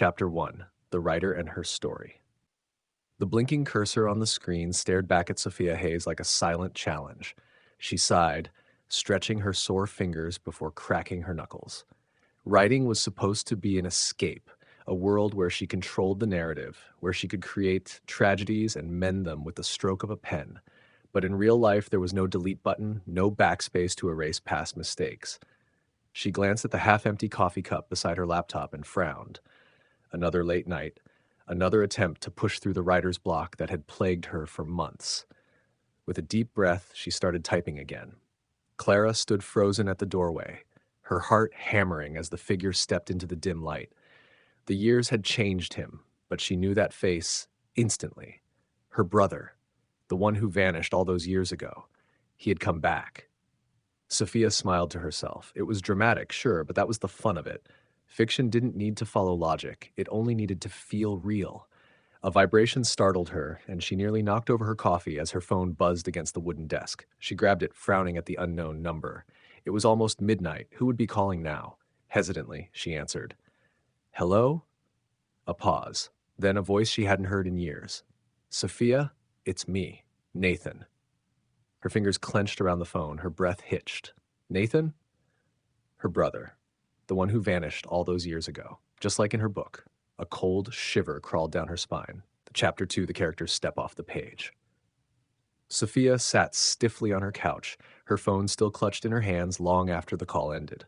Chapter 1: The Writer and Her Story. The blinking cursor on the screen stared back at Sophia Hayes like a silent challenge. She sighed, stretching her sore fingers before cracking her knuckles. Writing was supposed to be an escape, a world where she controlled the narrative, where she could create tragedies and mend them with the stroke of a pen. But in real life, there was no delete button, no backspace to erase past mistakes. She glanced at the half-empty coffee cup beside her laptop and frowned. Another late night, another attempt to push through the writer's block that had plagued her for months. With a deep breath, she started typing again. Clara stood frozen at the doorway, her heart hammering as the figure stepped into the dim light. The years had changed him, but she knew that face instantly. Her brother, the one who vanished all those years ago. He had come back. Sophia smiled to herself. It was dramatic, sure, but that was the fun of it. Fiction didn't need to follow logic. It only needed to feel real. A vibration startled her, and she nearly knocked over her coffee as her phone buzzed against the wooden desk. She grabbed it, frowning at the unknown number. It was almost midnight. Who would be calling now? Hesitantly, she answered. Hello? A pause. Then a voice she hadn't heard in years. Sophia, it's me, Nathan. Her fingers clenched around the phone, her breath hitched. Nathan? Her brother. The one who vanished all those years ago, just like in her book. A cold shiver crawled down her spine. Chapter 2, the characters step off the page. Sophia sat stiffly on her couch, her phone still clutched in her hands long after the call ended.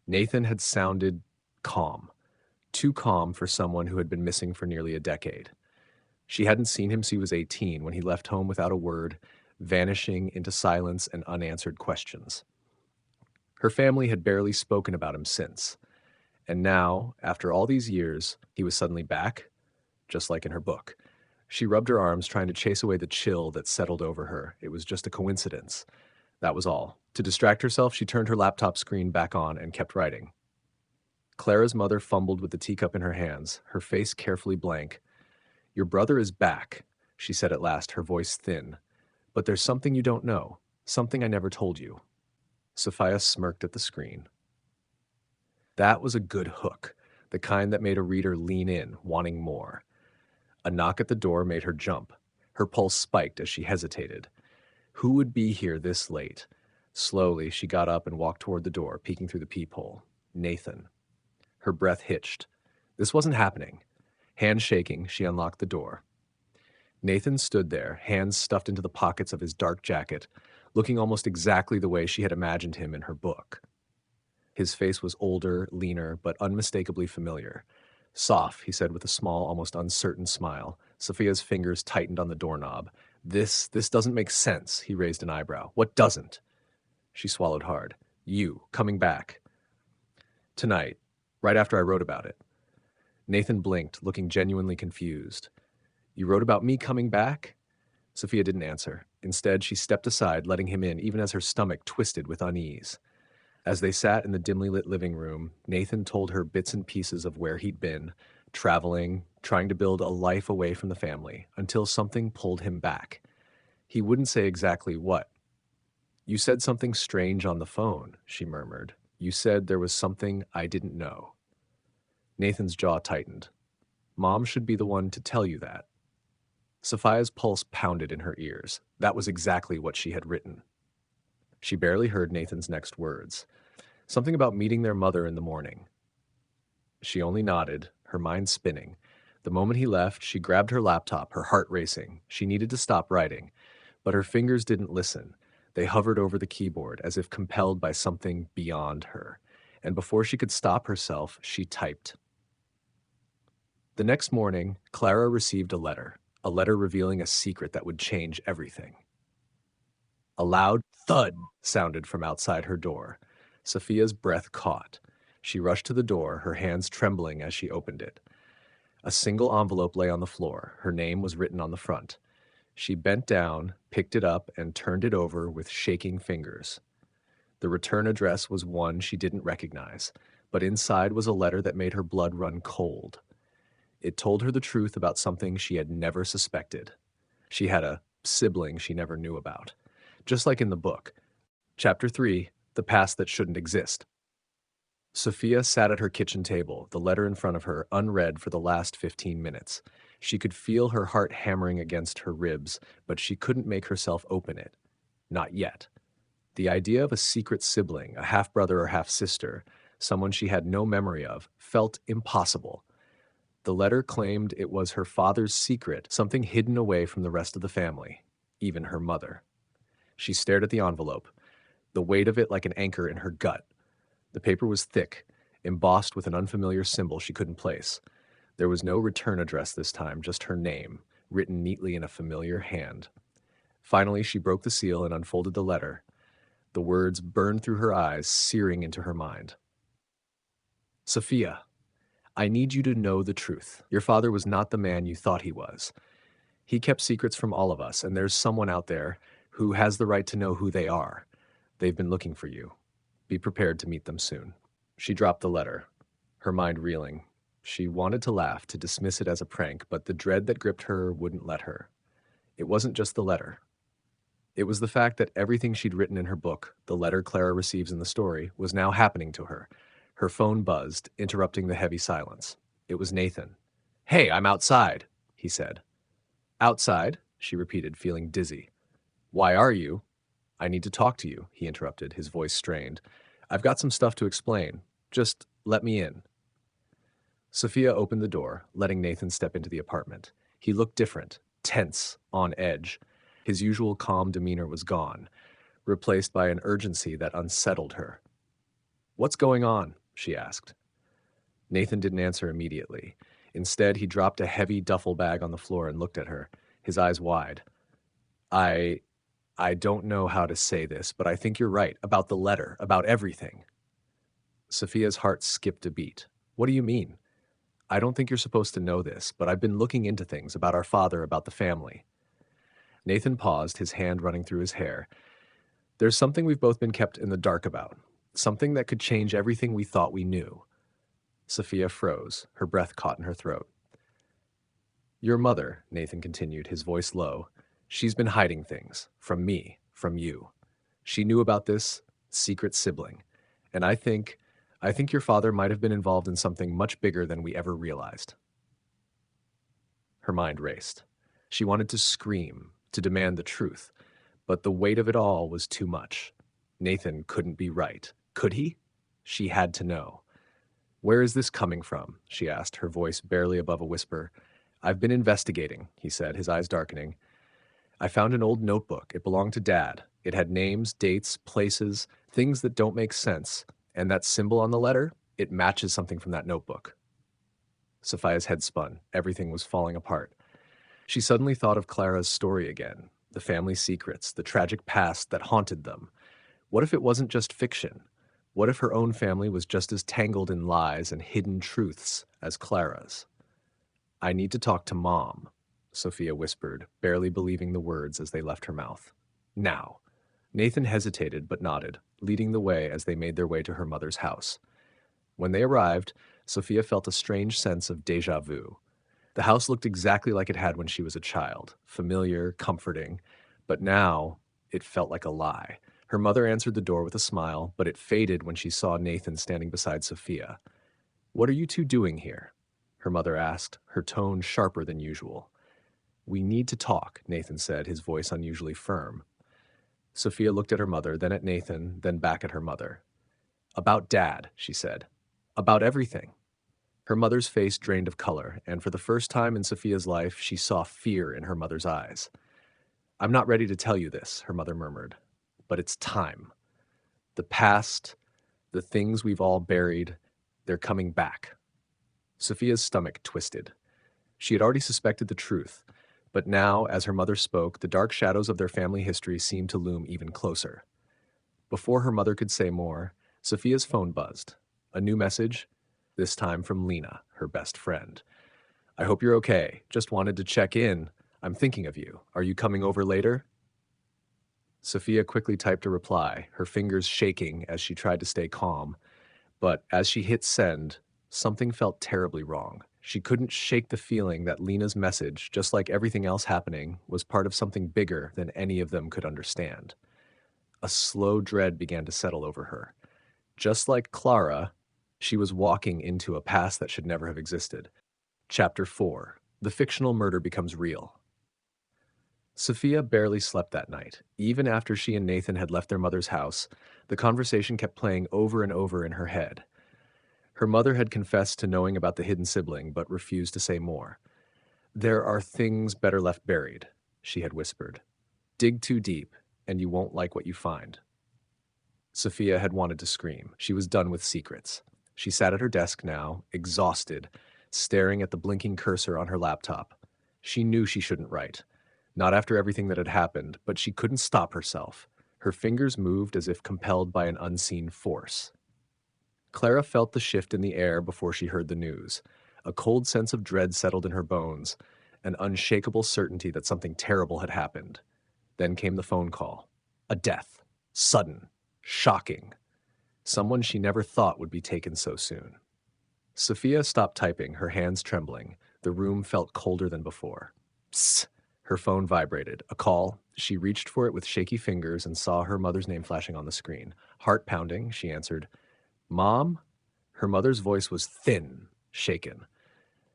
Nathan had sounded calm. Too calm for someone who had been missing for nearly a decade. She hadn't seen him since he was 18, when he left home without a word, vanishing into silence and unanswered questions. Her family had barely spoken about him since. And now, after all these years, he was suddenly back, just like in her book. She rubbed her arms, trying to chase away the chill that settled over her. It was just a coincidence. That was all. To distract herself, she turned her laptop screen back on and kept writing. Clara's mother fumbled with the teacup in her hands, her face carefully blank. Your brother is back, she said at last, her voice thin. But there's something you don't know, something I never told you. Sophia smirked at the screen. That was a good hook, the kind that made a reader lean in, wanting more. A knock at the door made her jump. Her pulse spiked as she hesitated. Who would be here this late? Slowly, she got up and walked toward the door, peeking through the peephole. Nathan. Her breath hitched. This wasn't happening. Hands shaking, she unlocked the door. Nathan stood there, hands stuffed into the pockets of his dark jacket, looking almost exactly the way she had imagined him in her book. His face was older, leaner, but unmistakably familiar. Soph, he said with a small, almost uncertain smile. Sophia's fingers tightened on the doorknob. This doesn't make sense, he raised an eyebrow. What doesn't? She swallowed hard. You, coming back. Tonight, right after I wrote about it. Nathan blinked, looking genuinely confused. You wrote about me coming back? Sophia didn't answer. Instead, she stepped aside, letting him in, even as her stomach twisted with unease. As they sat in the dimly lit living room, Nathan told her bits and pieces of where he'd been, traveling, trying to build a life away from the family, until something pulled him back. He wouldn't say exactly what. You said something strange on the phone, she murmured. You said there was something I didn't know. Nathan's jaw tightened. Mom should be the one to tell you that. Sophia's pulse pounded in her ears. That was exactly what she had written. She barely heard Nathan's next words. Something about meeting their mother in the morning. She only nodded, her mind spinning. The moment he left, she grabbed her laptop, her heart racing. She needed to stop writing, but her fingers didn't listen. They hovered over the keyboard, as if compelled by something beyond her. And before she could stop herself, she typed. The next morning, Clara received a letter revealing a secret that would change everything. A loud thud sounded from outside her door. Sophia's breath caught. She rushed to the door, her hands trembling as she opened it. A single envelope lay on the floor. Her name was written on the front. She bent down, picked it up, and turned it over with shaking fingers. The return address was one she didn't recognize, but inside was a letter that made her blood run cold. It told her the truth about something she had never suspected. She had a sibling she never knew about. Just like in the book. Chapter 3, The Past That Shouldn't Exist. Sophia sat at her kitchen table, the letter in front of her, unread for the last 15 minutes. She could feel her heart hammering against her ribs, but she couldn't make herself open it. Not yet. The idea of a secret sibling, a half-brother or half-sister, someone she had no memory of, felt impossible. The letter claimed it was her father's secret, something hidden away from the rest of the family, even her mother. She stared at the envelope, the weight of it like an anchor in her gut. The paper was thick, embossed with an unfamiliar symbol she couldn't place. There was no return address this time, just her name, written neatly in a familiar hand. Finally, she broke the seal and unfolded the letter. The words burned through her eyes, searing into her mind. Sophia, I need you to know the truth. Your father was not the man you thought he was. He kept secrets from all of us, and there's someone out there who has the right to know who they are. They've been looking for you. Be prepared to meet them soon. She dropped the letter, her mind reeling. She wanted to laugh, to dismiss it as a prank, but the dread that gripped her wouldn't let her. It wasn't just the letter. It was the fact that everything she'd written in her book, the letter Clara receives in the story, was now happening to her. Her phone buzzed, interrupting the heavy silence. It was Nathan. "Hey, I'm outside," he said. "Outside?" she repeated, feeling dizzy. "Why are you?" "I need to talk to you," he interrupted, his voice strained. "I've got some stuff to explain. Just let me in." Sophia opened the door, letting Nathan step into the apartment. He looked different, tense, on edge. His usual calm demeanor was gone, replaced by an urgency that unsettled her. "What's going on?" she asked. Nathan didn't answer immediately. Instead, he dropped a heavy duffel bag on the floor and looked at her, his eyes wide. I don't know how to say this, but I think you're right about the letter, about everything." Sophia's heart skipped a beat. "What do you mean?" "I don't think you're supposed to know this, but I've been looking into things about our father, about the family." Nathan paused, his hand running through his hair. "There's something we've both been kept in the dark about, something that could change everything we thought we knew." Sophia froze, her breath caught in her throat. "Your mother," Nathan continued, his voice low, "she's been hiding things, from me, from you. She knew about this secret sibling, and I think your father might have been involved in something much bigger than we ever realized." Her mind raced. She wanted to scream, to demand the truth, but the weight of it all was too much. Nathan couldn't be right. Could he? She had to know. "Where is this coming from?" she asked, her voice barely above a whisper. "I've been investigating," he said, his eyes darkening. "I found an old notebook. It belonged to Dad. It had names, dates, places, things that don't make sense. And that symbol on the letter, it matches something from that notebook." Sophia's head spun. Everything was falling apart. She suddenly thought of Clara's story again, the family secrets, the tragic past that haunted them. What if it wasn't just fiction? What if her own family was just as tangled in lies and hidden truths as Clara's? "I need to talk to Mom," Sophia whispered, barely believing the words as they left her mouth. "Now." Nathan hesitated but nodded, leading the way as they made their way to her mother's house. When they arrived, Sophia felt a strange sense of déjà vu. The house looked exactly like it had when she was a child, familiar, comforting, but now it felt like a lie. Her mother answered the door with a smile, but it faded when she saw Nathan standing beside Sophia. "What are you two doing here?" her mother asked, her tone sharper than usual. "We need to talk," Nathan said, his voice unusually firm. Sophia looked at her mother, then at Nathan, then back at her mother. "About Dad," she said. "About everything." Her mother's face drained of color, and for the first time in Sophia's life, she saw fear in her mother's eyes. "I'm not ready to tell you this," her mother murmured, "but it's time. The past, the things we've all buried, they're coming back." Sophia's stomach twisted. She had already suspected the truth, but now, as her mother spoke, the dark shadows of their family history seemed to loom even closer. Before her mother could say more, Sophia's phone buzzed. A new message, this time from Lena, her best friend. "I hope you're okay. Just wanted to check in. I'm thinking of you. Are you coming over later?" Sophia quickly typed a reply, her fingers shaking as she tried to stay calm. But as she hit send, something felt terribly wrong. She couldn't shake the feeling that Lena's message, just like everything else happening, was part of something bigger than any of them could understand. A slow dread began to settle over her. Just like Clara, She was walking into a past that should never have existed. Chapter 4. The fictional murder becomes real. Sophia barely slept that night. Even after she and Nathan had left their mother's house, the conversation kept playing over and over in her head. Her mother had confessed to knowing about the hidden sibling, but refused to say more. "There are things better left buried," she had whispered. "Dig too deep, and you won't like what you find." Sophia had wanted to scream. She was done with secrets. She sat at her desk now, exhausted, staring at the blinking cursor on her laptop. She knew she shouldn't write. Not after everything that had happened, but she couldn't stop herself. Her fingers moved as if compelled by an unseen force. Clara felt the shift in the air before she heard the news. A cold sense of dread settled in her bones, an unshakable certainty that something terrible had happened. Then came the phone call. A death. Sudden. Shocking. Someone she never thought would be taken so soon. Sophia stopped typing, her hands trembling. The room felt colder than before. Psst. Her phone vibrated. A call. She reached for it with shaky fingers and saw her mother's name flashing on the screen. Heart pounding, she answered, "Mom?" Her mother's voice was thin, shaken.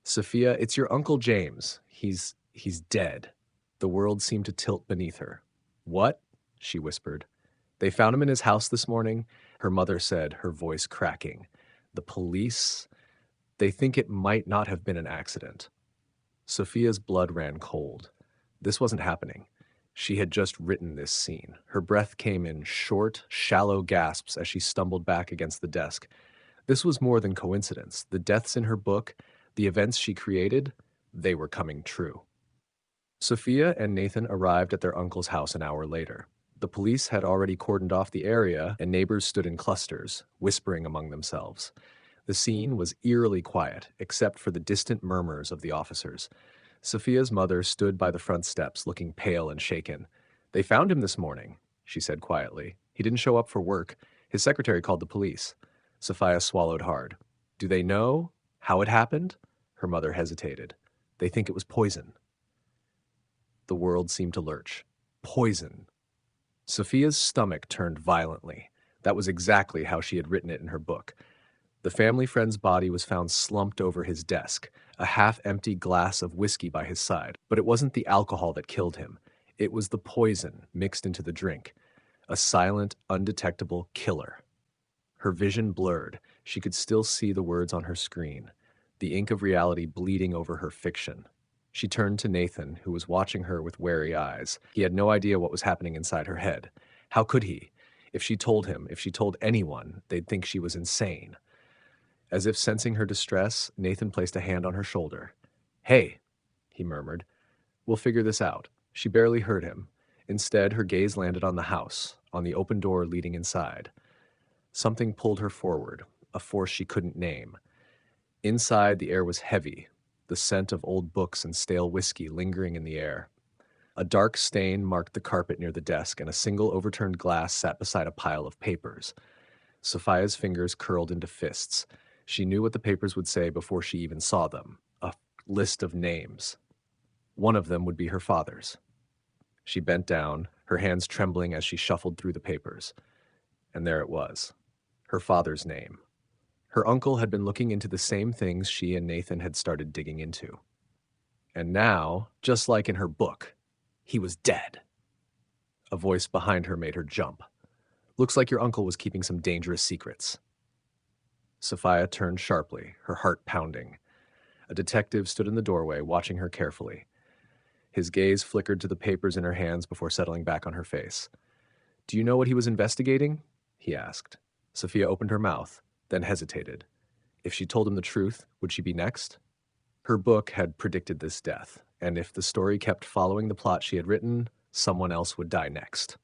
"Sophia, it's your Uncle James. He's dead." The world seemed to tilt beneath her. "What?" she whispered. "They found him in his house this morning," her mother said, her voice cracking. "The police, they think it might not have been an accident." Sophia's blood ran cold. This wasn't happening. She had just written this scene. Her breath came in short, shallow gasps as she stumbled back against the desk. This was more than coincidence. The deaths in her book, the events she created, they were coming true. Sophia and Nathan arrived at their uncle's house an hour later. The police had already cordoned off the area, and neighbors stood in clusters, whispering among themselves. The scene was eerily quiet, except for the distant murmurs of the officers. Sophia's mother stood by the front steps, looking pale and shaken. "They found him this morning," she said quietly. "He didn't show up for work. His secretary called the police." Sophia swallowed hard. "Do they know how it happened?" Her mother hesitated. "They think it was poison." The world seemed to lurch. Poison. Sophia's stomach turned violently. That was exactly how she had written it in her book. The family friend's body was found slumped over his desk, a half-empty glass of whiskey by his side. But it wasn't the alcohol that killed him. It was the poison mixed into the drink. A silent, undetectable killer. Her vision blurred. She could still see the words on her screen, the ink of reality bleeding over her fiction. She turned to Nathan, who was watching her with wary eyes. He had no idea what was happening inside her head. How could he? If she told him, if she told anyone, they'd think she was insane. As if sensing her distress, Nathan placed a hand on her shoulder. "Hey," he murmured. "We'll figure this out." She barely heard him. Instead, her gaze landed on the house, on the open door leading inside. Something pulled her forward, a force she couldn't name. Inside, the air was heavy, the scent of old books and stale whiskey lingering in the air. A dark stain marked the carpet near the desk, and a single overturned glass sat beside a pile of papers. Sophia's fingers curled into fists. She knew what the papers would say before she even saw them. A list of names. One of them would be her father's. She bent down, her hands trembling as she shuffled through the papers. And there it was. Her father's name. Her uncle had been looking into the same things she and Nathan had started digging into. And now, just like in her book, he was dead. A voice behind her made her jump. "Looks like your uncle was keeping some dangerous secrets." Sophia turned sharply, her heart pounding. A detective stood in the doorway, watching her carefully. His gaze flickered to the papers in her hands before settling back on her face. "Do you know what he was investigating?" he asked. Sophia opened her mouth, then hesitated. If she told him the truth, would she be next? Her book had predicted this death, and if the story kept following the plot she had written, someone else would die next.